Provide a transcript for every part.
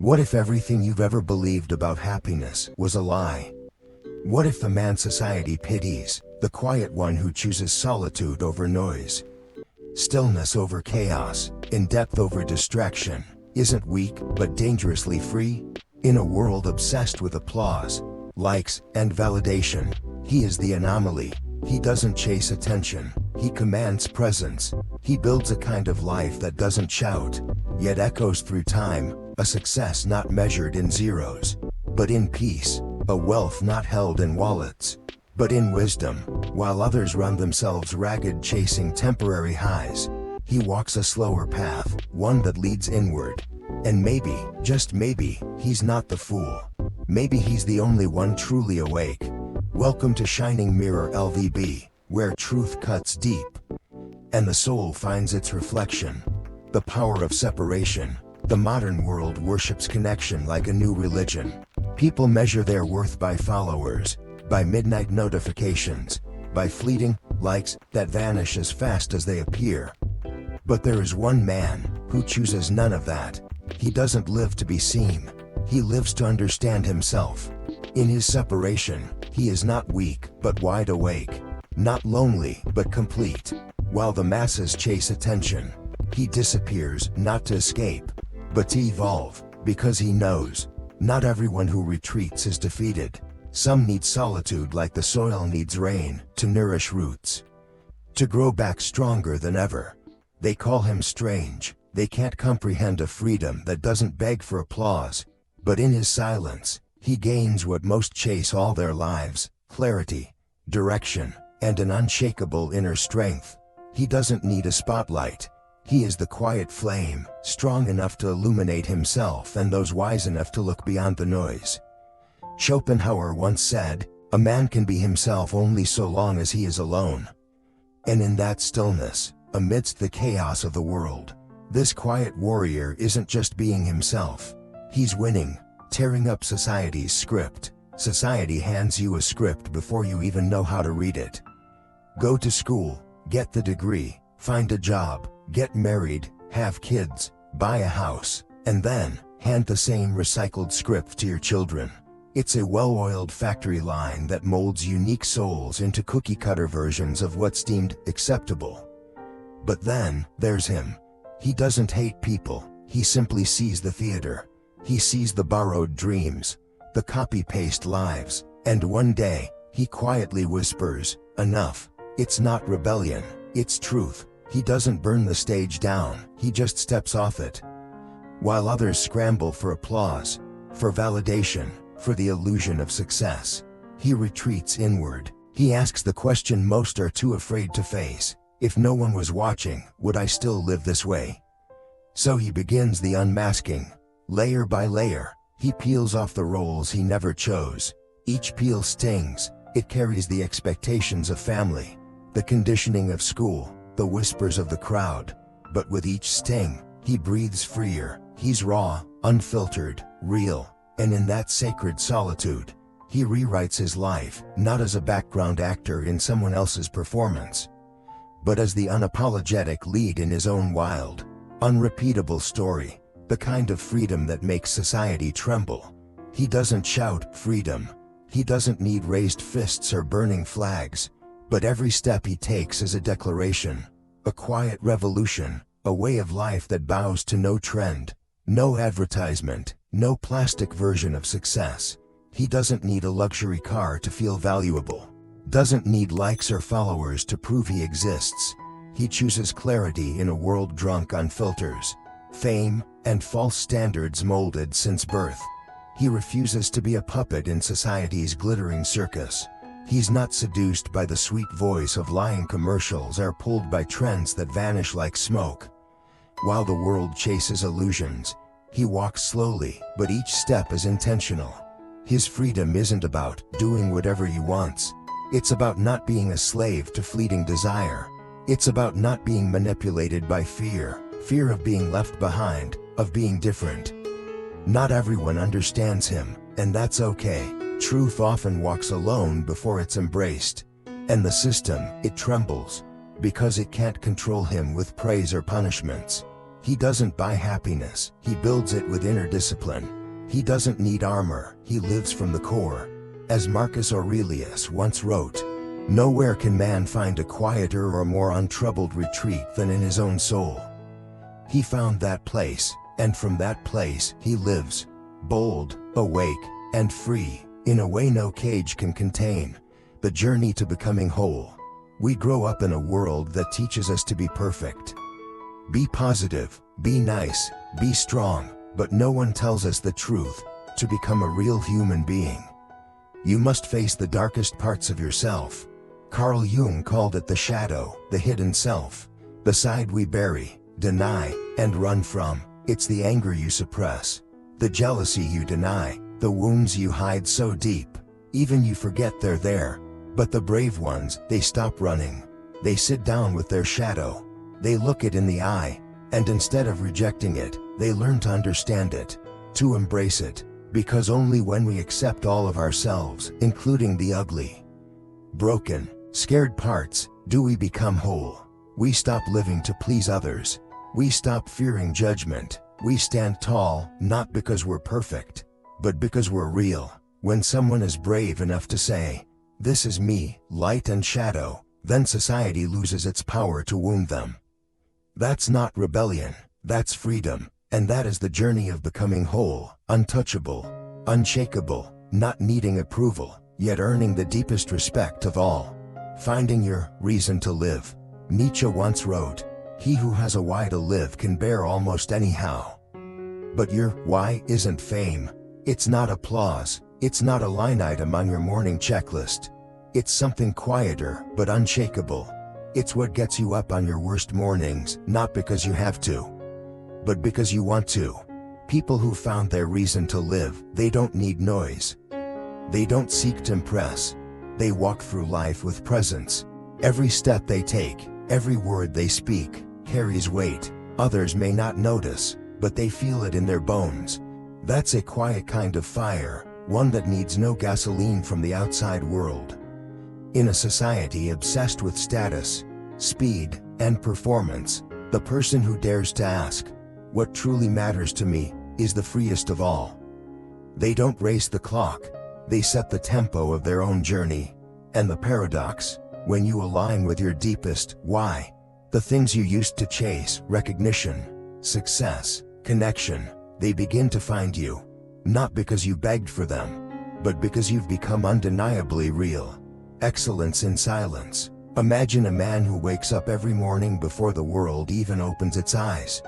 What if everything you've ever believed about happiness was a lie? What if the man society pities, the quiet one who chooses solitude over noise, stillness over chaos, in-depth over distraction, isn't weak but dangerously free? In a world obsessed with applause, likes, and validation, he is the anomaly. He doesn't chase attention, he commands presence. He builds a kind of life that doesn't shout, yet echoes through time, a success not measured in zeros, but in peace, a wealth not held in wallets, but in wisdom. While others run themselves ragged chasing temporary highs, he walks a slower path, one that leads inward. And maybe, just maybe, he's not the fool. Maybe he's the only one truly awake. Welcome to Shining Mirror-LVB, where truth cuts deep, and the soul finds its reflection. The power of separation. The modern world worships connection like a new religion. People measure their worth by followers, by midnight notifications, by fleeting likes that vanish as fast as they appear. But there is one man who chooses none of that. He doesn't live to be seen. He lives to understand himself. In his separation, he is not weak but wide awake, not lonely but complete. While the masses chase attention, he disappears not to escape, but to evolve, because he knows not everyone who retreats is defeated. Some need solitude like the soil needs rain to nourish roots, to grow back stronger than ever. They call him strange. They can't comprehend a freedom that doesn't beg for applause. But in his silence, he gains what most chase all their lives: clarity, direction, and an unshakable inner strength. He doesn't need a spotlight. He is the quiet flame, strong enough to illuminate himself and those wise enough to look beyond the noise. Schopenhauer once said, "A man can be himself only so long as he is alone." And in that stillness, amidst the chaos of the world, this quiet warrior isn't just being himself. He's winning, tearing up society's script. Society hands you a script before you even know how to read it. Go to school, get the degree, find a job, get married, have kids, buy a house, and then hand the same recycled script to your children. It's a well-oiled factory line that molds unique souls into cookie-cutter versions of what's deemed acceptable. But then, there's him. He doesn't hate people, he simply sees the theater. He sees the borrowed dreams, the copy-paste lives, and one day, he quietly whispers, "Enough." It's not rebellion, it's truth. He doesn't burn the stage down, he just steps off it. While others scramble for applause, for validation, for the illusion of success, he retreats inward. He asks the question most are too afraid to face: if no one was watching, would I still live this way? So he begins the unmasking. Layer by layer, he peels off the roles he never chose. Each peel stings. It carries the expectations of family, the conditioning of school, the whispers of the crowd. But with each sting, he breathes freer. He's raw, unfiltered, real. And in that sacred solitude, he rewrites his life, not as a background actor in someone else's performance, but as the unapologetic lead in his own wild, unrepeatable story. The kind of freedom that makes society tremble. He doesn't shout freedom. He doesn't need raised fists or burning flags. But every step he takes is a declaration, a quiet revolution, a way of life that bows to no trend, no advertisement, no plastic version of success. He doesn't need a luxury car to feel valuable, doesn't need likes or followers to prove he exists. He chooses clarity in a world drunk on filters, fame, and false standards molded since birth. He refuses to be a puppet in society's glittering circus. He's not seduced by the sweet voice of lying commercials or pulled by trends that vanish like smoke. While the world chases illusions, he walks slowly, but each step is intentional. His freedom isn't about doing whatever he wants. It's about not being a slave to fleeting desire. It's about not being manipulated by fear of being left behind, of being different. Not everyone understands him, and that's okay. Truth often walks alone before it's embraced. And the system, it trembles, because it can't control him with praise or punishments. He doesn't buy happiness, he builds it with inner discipline. He doesn't need armor, he lives from the core. As Marcus Aurelius once wrote, "Nowhere can man find a quieter or more untroubled retreat than in his own soul." He found that place, and from that place he lives, bold, awake, and free, in a way no cage can contain. The journey to becoming whole. We grow up in a world that teaches us to be perfect. Be positive, be nice, be strong, but no one tells us the truth. To become a real human being, you must face the darkest parts of yourself. Carl Jung called it the shadow, the hidden self, the side we bury, deny, and run from. It's the anger you suppress, the jealousy you deny, the wounds you hide so deep, even you forget they're there. But the brave ones, they stop running. They sit down with their shadow. They look it in the eye, and instead of rejecting it, they learn to understand it, to embrace it, because only when we accept all of ourselves, including the ugly, broken, scared parts, do we become whole. We stop living to please others. We stop fearing judgment. We stand tall, not because we're perfect, but because we're real. When someone is brave enough to say, "This is me, light and shadow," then society loses its power to wound them. That's not rebellion, that's freedom, and that is the journey of becoming whole, untouchable, unshakable, not needing approval, yet earning the deepest respect of all. Finding your reason to live. Nietzsche once wrote, "He who has a why to live can bear almost anyhow." But your why isn't fame. It's not applause. It's not a line item on your morning checklist. It's something quieter but unshakable. It's what gets you up on your worst mornings, not because you have to, but because you want to. People who found their reason to live, they don't need noise. They don't seek to impress. They walk through life with presence. Every step they take, every word they speak, carries weight. Others may not notice, but they feel it in their bones. That's a quiet kind of fire, one that needs no gasoline from the outside world. In a society obsessed with status, speed, and performance, the person who dares to ask, "What truly matters to me?" is the freest of all. They don't race the clock, they set the tempo of their own journey. And the paradox, when you align with your deepest why, the things you used to chase, recognition, success, connection, they begin to find you. Not because you begged for them, but because you've become undeniably real. Excellence in silence. Imagine a man who wakes up every morning before the world even opens its eyes.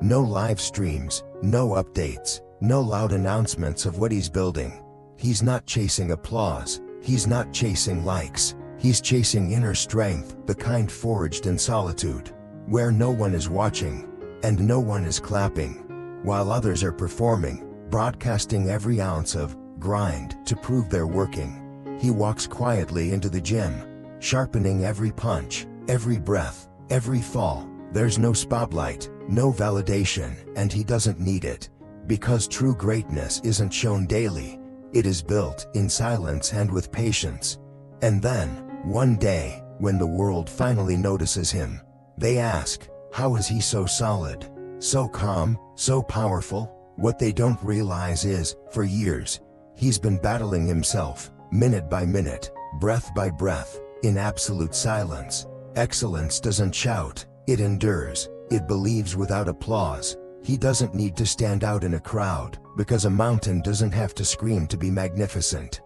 No live streams, no updates, no loud announcements of what he's building. He's not chasing applause, he's not chasing likes, he's chasing inner strength, the kind forged in solitude, where no one is watching, and no one is clapping, while others are performing, broadcasting every ounce of grind to prove they're working. He walks quietly into the gym, sharpening every punch, every breath, every fall. There's no spotlight, no validation, and he doesn't need it. Because true greatness isn't shown daily, it is built in silence and with patience. And then, one day, when the world finally notices him, they ask, how is he so solid, so calm, so powerful? What they don't realize is, for years, he's been battling himself, minute by minute, breath by breath, in absolute silence. Excellence doesn't shout, it endures, it believes without applause. He doesn't need to stand out in a crowd, because a mountain doesn't have to scream to be magnificent.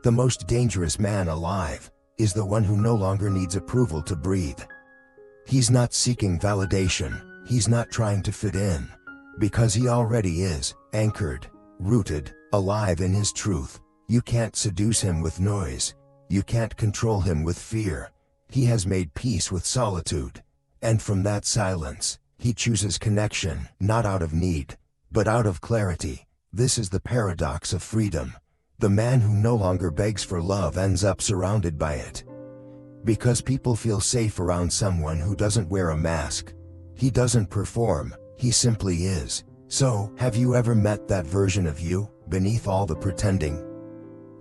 The most dangerous man alive is the one who no longer needs approval to breathe. He's not seeking validation, he's not trying to fit in, because he already is, anchored, rooted, alive in his truth. You can't seduce him with noise. You can't control him with fear. He has made peace with solitude. And from that silence, he chooses connection, not out of need, but out of clarity. This is the paradox of freedom. The man who no longer begs for love ends up surrounded by it. Because people feel safe around someone who doesn't wear a mask. He doesn't perform, he simply is. So, have you ever met that version of you, beneath all the pretending?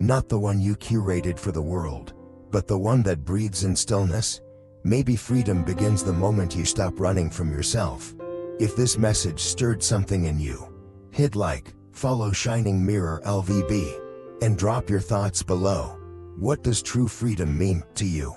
Not the one you curated for the world, but the one that breathes in stillness? Maybe freedom begins the moment you stop running from yourself. If this message stirred something in you, hit like, follow Shining Mirror-LVB, and drop your thoughts below. What does true freedom mean to you?